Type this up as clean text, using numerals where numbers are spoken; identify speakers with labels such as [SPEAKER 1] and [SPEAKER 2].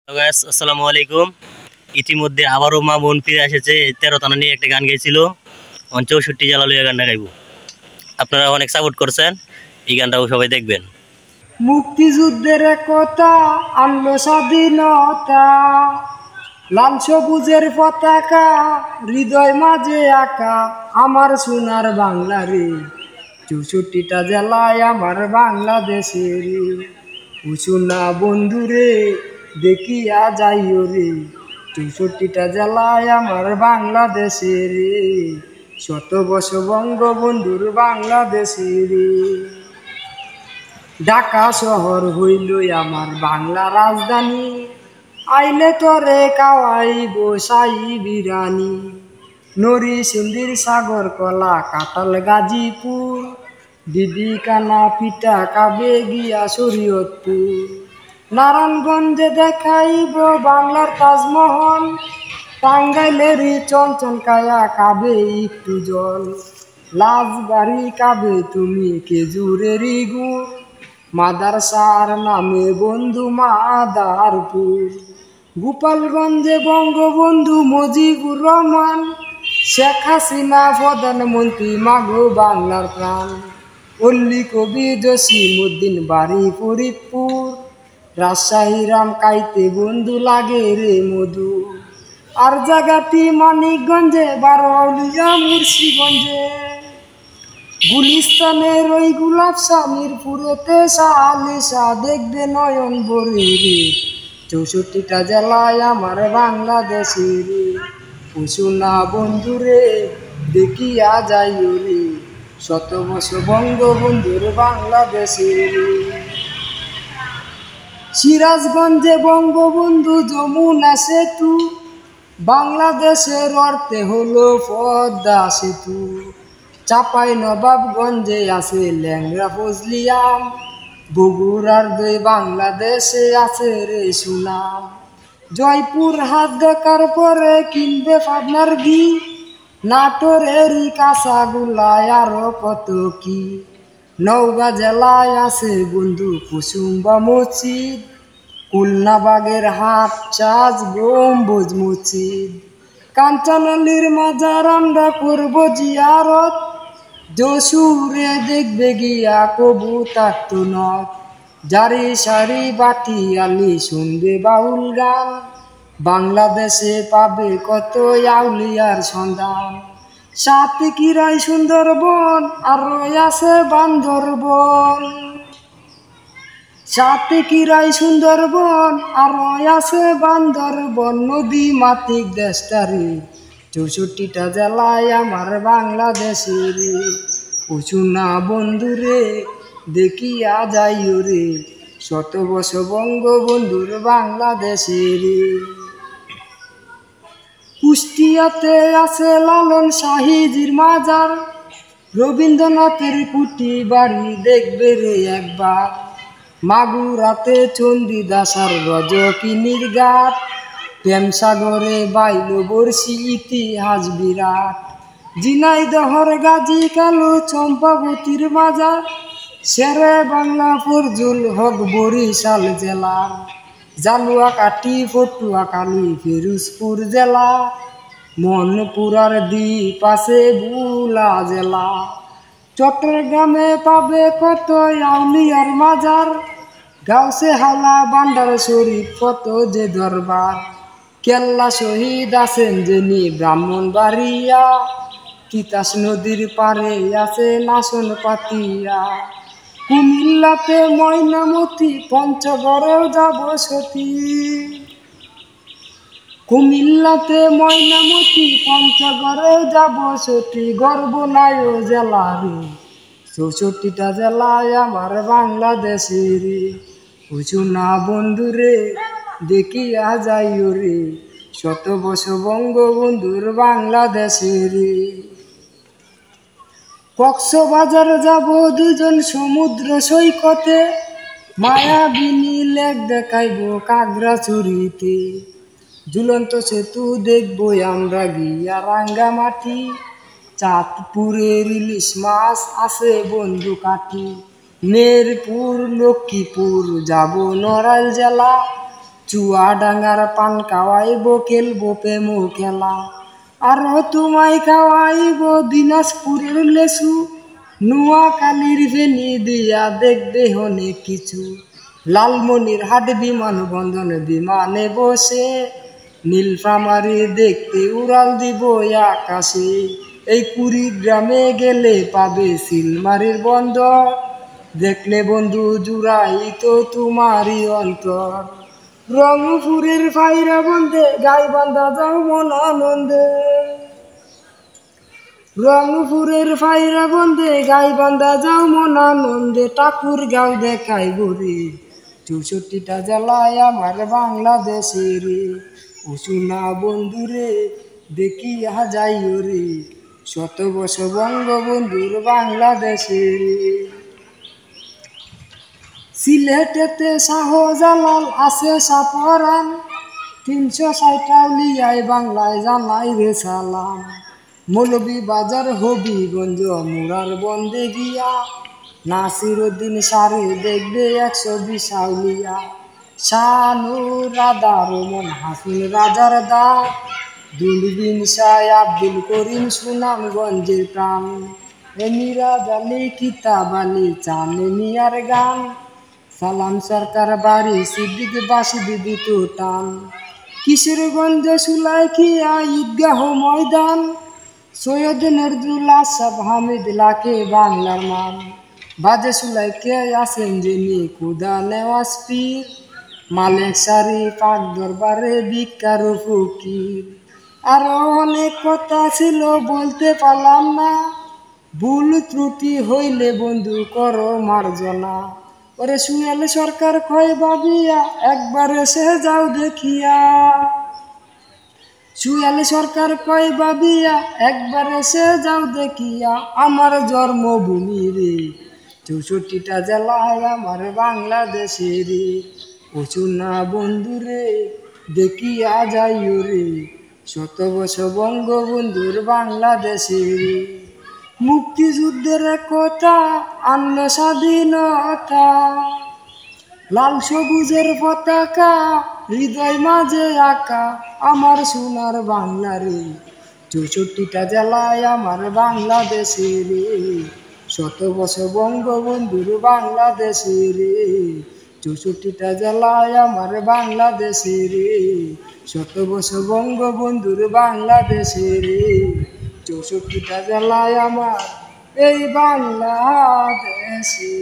[SPEAKER 1] আসসালামু আলাইকুম। ইতিমধ্যে আবারও মা বোন ফিরে এসেছে 13 তানা নিয়ে একটা গান গাইছিল। 64 জ্বালা লইয়া গানটা গাইব। আপনারা অনেক সাপোর্ট করছেন, এই গানটাও সবাই দেখবেন।
[SPEAKER 2] মুক্তিযুদ্ধের কথা আনলো স্বাধীনতা, লাল সবুজের পতাকা হৃদয় মাঝে আঁকা, আমার সোনার বাংলা রে, 64টা জেলায় আমার বাংলাদেশের সোনা বন্ধু রে, দেখিয়া যাইও রে, 64টা জেলায় আমার বাংলাদেশের শত বছর বঙ্গবন্ধুর বাংলাদেশের। ঢাকা শহর হইল আমার বাংলা রাজধানী, আইলে তরে কাওয়াইব সাই বিরানি, নরি সিন্দির সাগর কলা কাটাল গাজীপুর, দিদি কানা পিঠা কাবে গিয়া শরীয়তপুর, নারায়ণগঞ্জে দেখাইব বাংলার তাজমহল, টাঙ্গাইলেরই চঞ্চল কায়া কাবে একটু জল, লাজবাড়ি কাবে তুমি খেজুরেরই গুড়, মাদারসার নামে বন্ধু মাদারপুর, গোপালগঞ্জে বঙ্গবন্ধু মুজিবুর রহমান, শেখ হাসিনা প্রধানমন্ত্রী মাগো বাংলার প্রাণ, অল্লি কবি জসিমউদ্দিন বাড়ি ফরিদপুর, রাজশাহী রাম কাইতে বন্ধু লাগে রে মধু, আর জায়গাটি মানিকগঞ্জে বারোয়াউলিয়া মুন্সিগঞ্জে, গুলিস্তানের ওই গুলাব মিরপুরেতে সালিশা দেখবে নয়ন ভরে রে, 64টা জেলায় আমার বাংলাদেশের সোনা বন্ধু রে, দেখিয়া যাইও রে, শত বছর বঙ্গবন্ধুর বাংলাদেশের। সিরাজগঞ্জে বঙ্গবন্ধু যমুনা সেতু, বাংলাদেশের অর্থে হলো পদ্মা সেতু, চাপাই নবাবগঞ্জে আছে ল্যাংড়া ফজলিয়াম, বগুড়ার দই বাংলাদেশে আছে রে সুনাম, জয়পুর হাট দেখার পরে কিনবে পাবনার ঘি, নাটোরেরই কাঁচাগুলায় আরো কত কি, নওগাঁ জেলায় আছে বন্ধু কুসুম্বা মসজিদ, খুলনাবাগের হাট চাষ গম্বুজ মসজিদ, কাঞ্চনলির মাজার আমরা করব জিয়ারত, যশোরে দেখবে গিয়া কবুতর নথ, জারি সারি বাটি আলি শুনবে বাউল গান, বাংলাদেশে পাবে কত আউলিয়ার সন্ধান, সাতক্ষীরাই সুন্দরবন আর আছে বান্দরবন, সাতক্ষীরাই সুন্দরবন আর আছে বান্দরবন, নদী মাতৃক দেশটারে, 64টা জেলায় আমার বাংলাদেশের সোনা বন্ধু রে, দেখিয়া যাইও রে, শত বছর বঙ্গবন্ধুর বাংলাদেশের। কুষ্টিয়াতে আছে লালন শাহীজির মাজার, রবীন্দ্রনাথের কুটি বাড়ি দেখবে রে একবার, মাগুরাতে চণ্ডীদাসার রজকিনীর ঘাট, প্রেমসাগরে বাইল বর্ষি ইতিহাস বিরাট, ঝিনাইদহর গাজী কালু চম্পাবতীর মাজার, শেরে বাংলা ফরজুল হক বরিশাল জেলার, জালুয়াকাঠি পটুয়াখালী ফিরোজপুর জেলা, মনপুরার দ্বীপ আছে ভোলা জেলা, চট্টগ্রামে পাবে কত আউলিয়ার মাজার, গাউসে হাওলা বান্ডার শরীফ কত যে দরবার, কেল্লা শহীদ আছেন যিনি ব্রাহ্মণবাড়িয়া, তিতাস নদীর পারে আছে নাসন পাতিয়া, কুমিল্লাতে ময়নামতি পঞ্চগড়েও যাব সতী, কুমিল্লাতে ময়নামতি পঞ্চগড়েও যাব সতী, গর্বনায় জেলা রে, 64টা জেলায় আমার বাংলাদেশের সোনা বন্ধু রে, দেখিয়া যাইও রে, শত বছর বঙ্গবন্ধুর বাংলাদেশের। কক্সবাজার যাব দুজন সমুদ্র সৈকতে, মায়াবিনী লেক দেখাইব কাগড়াছড়িতে, ঝুলন্ত সেতু দেখব আমরা গিয়া রাঙ্গামাটি, চাঁদপুরের ইলিশ মাছ আছে বন্ধু কাঠি, মেরপুর লক্ষ্মীপুর যাব নড়াইল জেলা, চুয়াডাঙ্গার পান খাওয়াইব, খেলবো প্রেম খেলা। আরো তোমায় খাওয়াইব দিনাজপুরের লেসু, নোয়াখালীর ফেনি দিয়া দেখবে অনেক কিছু। লালমনির হাট বিমানবন্দর বিমানে বসে, নীলফামারী দেখতে উড়াল দিব আকাশে। এই কুড়িগ্রামে গেলে পাবে সিলমারির বন্দর, দেখলে বন্ধু জুড়াই তো তোমারই অন্তর। রংপুরের ফাইরা বন্ধে গাইবান্ধা যাও মন আনন্দে, রংপুরের ফাইরা বন্ধে গাইবান্ধা যাও মন আনন্দে। ঠাকুর গাঁও দেখাইব রে 64টা জেলায় আমার বাংলাদেশের। উচুনা বন্ধুরে দেখিয়া যাইও রে, শত বছর বঙ্গবন্ধুর বাংলাদেশের। সিলেটেতে শাহজালাল আছে সাপরান, 360 আউলিয়ায় বাংলায় জানাই রে সালাম। মৌলভীবাজার হবিগঞ্জ মুরার বন্দে গিয়া, নাসিরউদ্দিন সারে দেখবে 120 আউলিয়া। শানু রাধা রমন হাসিন রাজার দাঁত, দুলবিন শাহ আব্দুল করিম সুনামগঞ্জের প্রাণ। মিরাজ আলী কিতাব আলী চাঁদ মিয়ার গান, সালাম সরকার বাড়ি সিদ্দিক বাসি দিদি তো টান। কিশোরগঞ্জ সুলাইখিয়া ঈদগাহ ময়দান, সৈয়দ নজরুল আশরাফ হামিদ লাকে বাংলার মান। বাজে সুলাইকে আসেন যিনি খুদা নেওয়াজ পীর, মালেক সারি পাক দরবারে ভিক্ষার ফকির। আরো অনেক কথা ছিল বলতে পারলাম না, ভুল ত্রুটি হইলে বন্ধু করো মার্জনা। ওরে সুয়ালে সরকার কয় ভাবিয়া একবার এসে যাও দেখিয়া, সুয়ালে সরকার কয় ভাবিয়া একবার এসে যাও দেখিয়া। আমার জন্মভূমি রে 64টা জেলায় আমার বাংলাদেশের। উচুনা বন্ধুরে দেখিয়া যাইও রে, শত বছর বঙ্গবন্ধুর বাংলাদেশের। মুক্তিযুদ্ধের কথা আন্ন স্বাধীনতা, লাল সবুজের পতাকা হৃদয় মাঝে আঁকা। আমার সোনার বাংলা রে 64টা জেলায় আমার বাংলাদেশের। শত বছর বঙ্গবন্ধুর বাংলাদেশের, 64টা জেলায় আমার বাংলাদেশের। শত বছর বঙ্গবন্ধুর বাংলাদেশের, 64টা জেলায় আমার এই বাংলাদেশে।